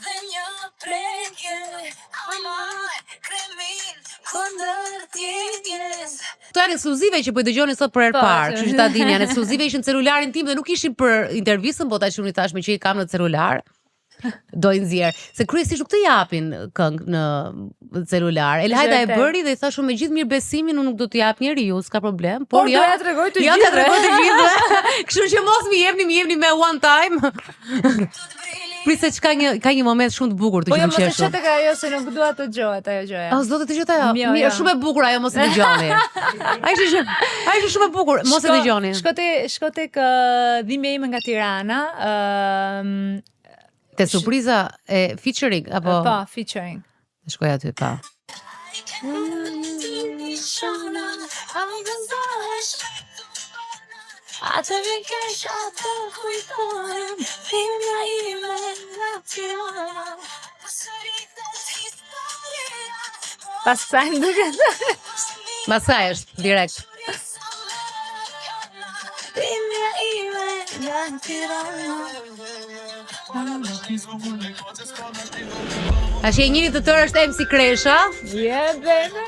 dhe një prekje, kremin kundër tjetjes. Këto janë ekskluzive që po i dëgjoni sot për herë parë, kështu që ta dini, janë ekskluzive ishin në celularin tim dhe nuk ishin për intervistën, po tash unë i thash me që i kam në celular. Do i nxjerr. Se kryesisht nuk të japin këngë në celular. Elhajda e bëri dhe i thash me gjithë mirëbesimin unë nuk do të jap njeriu, s'ka problem, por ja tregoj të gjithë. Ja tregoj të gjithë. Kështu që mos më jepni me one time. Prisë ka një moment shumë të bukur të që më qeshur. Po jo mos e çete ajo se nuk dua të dëgjohet ajo gjëja. S'do të dëgjohet ajo. Mirë, shumë e bukur ajo, mos e dëgjoni. Ai është shumë e bukur, mos e dëgjoni. Shko tek dhimbja ime nga Tirana, te surpriza e featuring apo? Po, featuring. Shkoj aty, pa. Atë vikesh atë kujtojmë, dhimbja ime nga Tirana. Pas kësaj më duket. Pastaj është direkt. Dhimbja ime nga Tirana. Tash e njëri të tërë është MC Kresha. Yeah, baby.